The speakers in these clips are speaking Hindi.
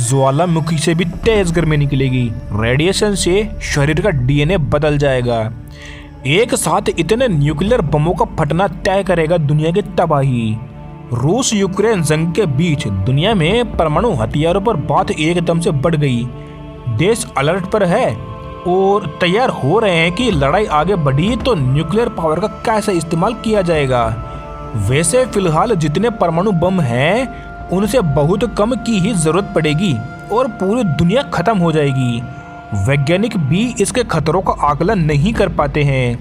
ज्वालामुखी से भी तेज गर्मी निकलेगी। रेडिएशन से शरीर का डीएनए बदल जाएगा। एक साथ इतने न्यूक्लियर बमों का फटना तय करेगा दुनिया की तबाही। रूस यूक्रेन जंग के बीच दुनिया में परमाणु हथियारों पर बात एकदम से बढ़ गई। देश अलर्ट पर है और तैयार हो रहे हैं कि लड़ाई आगे बढ़ी तो न्यूक्लियर पावर का कैसे इस्तेमाल किया जाएगा। वैसे फिलहाल जितने परमाणु बम हैं उनसे बहुत कम की ही जरूरत पड़ेगी और पूरी दुनिया खत्म हो जाएगी। वैज्ञानिक भी इसके खतरों का आकलन नहीं कर पाते हैं।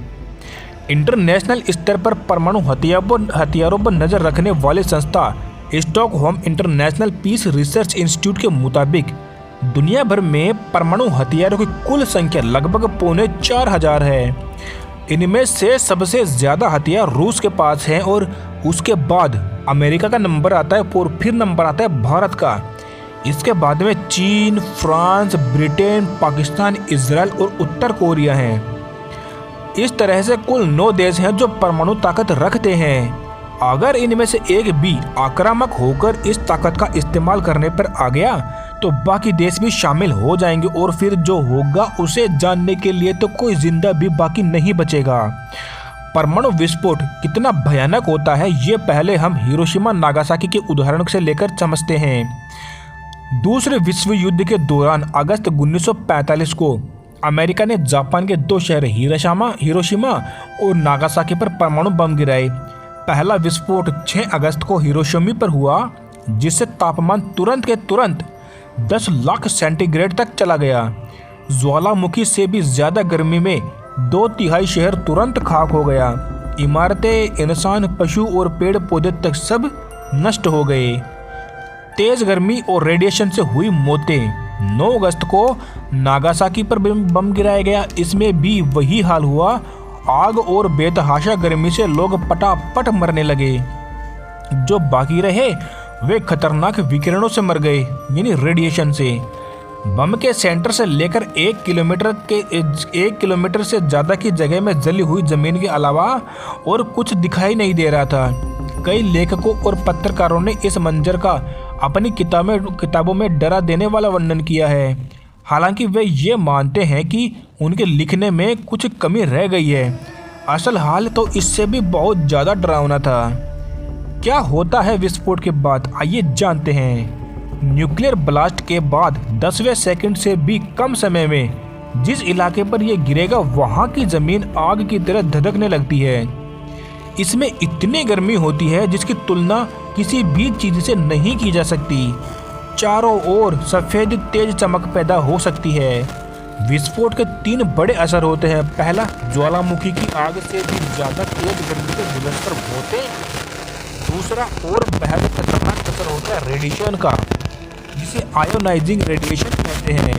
इंटरनेशनल स्तर पर परमाणु हथियारों पर नजर रखने वाली संस्था Stockholm International Peace Research Institute के मुताबिक दुनिया भर में परमाणु हथियारों की कुल संख्या लगभग 4,500 है। इनमें से सबसे ज्यादा हथियार रूस के पास हैं और उसके बाद अमेरिका का नंबर आता है और फिर नंबर आता है भारत का। इसके बाद में चीन, फ्रांस, ब्रिटेन, पाकिस्तान, इजराइल और उत्तर कोरिया हैं। इस तरह से कुल 9 देश हैं जो परमाणु ताकत रखते हैं। अगर इनमें से एक भी आक्रामक होकर इस ताकत का इस्तेमाल करने पर आ गया तो बाकी देश भी शामिल हो जाएंगे और फिर जो होगा उसे जानने के लिए तो कोई जिंदा भी बाकी नहीं बचेगा। परमाणु विस्फोट कितना भयानक होता है ये पहले हम हिरोशिमा नागासाकी के उदाहरण से लेकर समझते हैं। दूसरे विश्व युद्ध के दौरान अगस्त 1945 को अमेरिका ने जापान के 2 शहर हिरोशिमा और नागासाकी पर परमाणु बम गिराए। पहला विस्फोट 6 अगस्त को हिरोशिमा पर हुआ जिससे तापमान तुरंत के तुरंत 10 लाख सेंटीग्रेड तक चला गया। ज्वालामुखी से भी ज्यादा गर्मी में 2/3 शहर तुरंत खाक हो गया। इमारतें, इंसान, पशु और पेड़ पौधे तक सब नष्ट हो गए। तेज गर्मी और रेडिएशन से हुई मौतें। 9 अगस्त को नागासाकी पर बम गिराया गया। इसमें भी वही हाल हुआ। आग और बेतहाशा गर्मी से लोग पटापट मरने लगे। जो बाकी रहे वे खतरनाक विकिरणों से मर गए यानी रेडिएशन से। बम के सेंटर से लेकर 1 किलोमीटर से ज्यादा की जगह में जली हुई जमीन के अलावा और कुछ दिखाई नहीं दे रहा था। कई लेखकों और पत्रकारों ने इस मंजर का अपनी किताबों में डरा देने वाला वर्णन किया है। हालांकि वे ये मानते हैं कि उनके लिखने में कुछ कमी रह गई है। असल हाल तो इससे भी बहुत ज़्यादा डरावना था। क्या होता है विस्फोट के बाद, आइए जानते हैं। न्यूक्लियर ब्लास्ट के बाद 10वें सेकंड से भी कम समय में जिस इलाके पर यह गिरेगा वहाँ की ज़मीन आग की तरह धधकने लगती है। इसमें इतनी गर्मी होती है जिसकी तुलना किसी भी चीज से नहीं की जा सकती। चारों ओर सफेद तेज चमक पैदा हो सकती है। विस्फोट के 3 बड़े असर होते हैं। पहला, ज्वालामुखी की आग से भी ज्यादा तेज गर्मी से गुजरकर होते। दूसरा और बेहद खतरनाक असर होता है रेडिएशन का, जिसे आयोनाइजिंग रेडिएशन कहते हैं।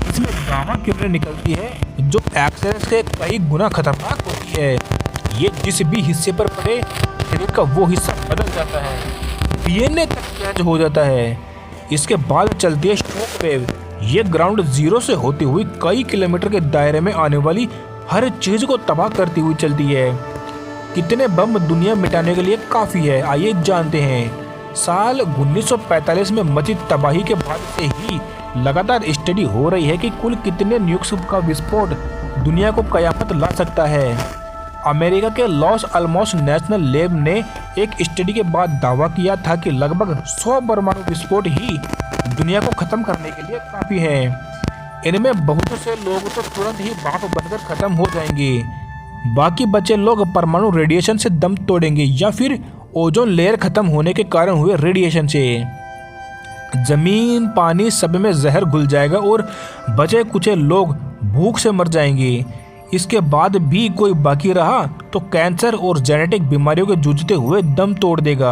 इसमें गामा किरणें निकलती है जो एक्सरे से कई गुना खतरनाक होती है। ये जिस भी हिस्से पर पड़े शरीर का वो हिस्सा बदल जाता है, डीएनए तक चेंज हो जाता है। इसके बाद चलती है शॉक वेव। ये ग्राउंड जीरो से होती हुई कई किलोमीटर के दायरे में आने वाली हर चीज को तबाह करती हुई चलती है। कितने बम दुनिया मिटाने के लिए काफी है, आइए जानते हैं। साल 1945 में मची तबाही के बाद से ही लगातार स्टडी हो रही है कि कुल कितने न्यूक्लियस का विस्फोट दुनिया को कयामत ला सकता है। अमेरिका के लॉस अल्मोस नेशनल लैब ने एक स्टडी के बाद दावा किया था कि लगभग 100 परमाणु विस्फोट ही दुनिया को खत्म करने के लिए काफी है। इनमें बहुत से लोग तो तुरंत ही बाप बनकर खत्म हो जाएंगे। बाकी बचे लोग परमाणु रेडिएशन से दम तोड़ेंगे या फिर ओजोन लेयर खत्म होने के कारण हुए रेडिएशन से। जमीन, पानी सब में जहर घुल जाएगा और बचे कुचे लोग भूख से मर जाएंगे। इसके बाद भी कोई बाकी रहा तो कैंसर और जेनेटिक बीमारियों के जूझते हुए दम तोड़ देगा।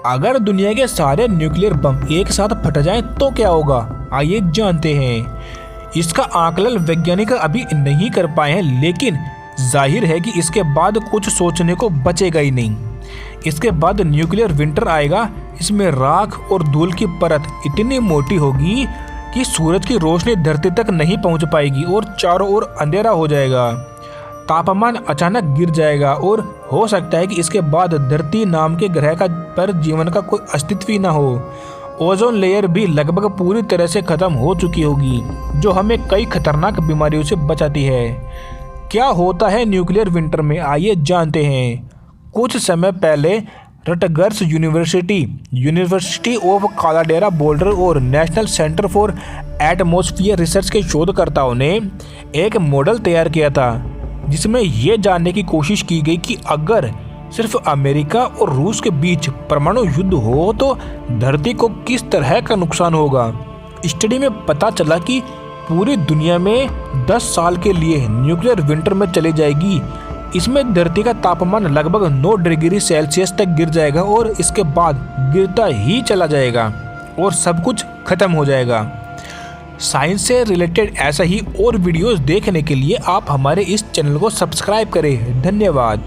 अगर दुनिया के सारे न्यूक्लियर बम एक साथ फट जाएं तो क्या होगा, आइए जानते हैं। इसका आकलन वैज्ञानिक अभी नहीं कर पाए हैं, लेकिन जाहिर है कि इसके बाद कुछ सोचने को बचेगा ही नहीं। इसके बाद न्यूक्लियर विंटर आएगा। इसमें राख और धूल की परत इतनी मोटी होगी कि सूरज की रोशनी धरती तक नहीं पहुंच पाएगी और चारों ओर अंधेरा हो जाएगा। तापमान अचानक गिर जाएगा और हो सकता है कि इसके बाद धरती नाम के ग्रह पर जीवन का कोई अस्तित्व ही ना हो। ओजोन लेयर भी लगभग पूरी तरह से खत्म हो चुकी होगी, जो हमें कई खतरनाक बीमारियों से बचाती है। क्या होता है न्यूक्लियर विंटर में, आइए जानते हैं। कुछ समय पहले Rutgers University of Colorado Boulder और National Center for Atmosphere Research के शोधकर्ताओं ने एक मॉडल तैयार किया था, जिसमें यह जानने की कोशिश की गई कि अगर सिर्फ अमेरिका और रूस के बीच परमाणु युद्ध हो तो धरती को किस तरह का नुकसान होगा। स्टडी में पता चला कि पूरी दुनिया में 10 साल के लिए न्यूक्लियर विंटर में चली जाएगी। इसमें धरती का तापमान लगभग 9 डिग्री सेल्सियस तक गिर जाएगा और इसके बाद गिरता ही चला जाएगा और सब कुछ खत्म हो जाएगा। साइंस से रिलेटेड ऐसा ही और वीडियोस देखने के लिए आप हमारे इस चैनल को सब्सक्राइब करें। धन्यवाद।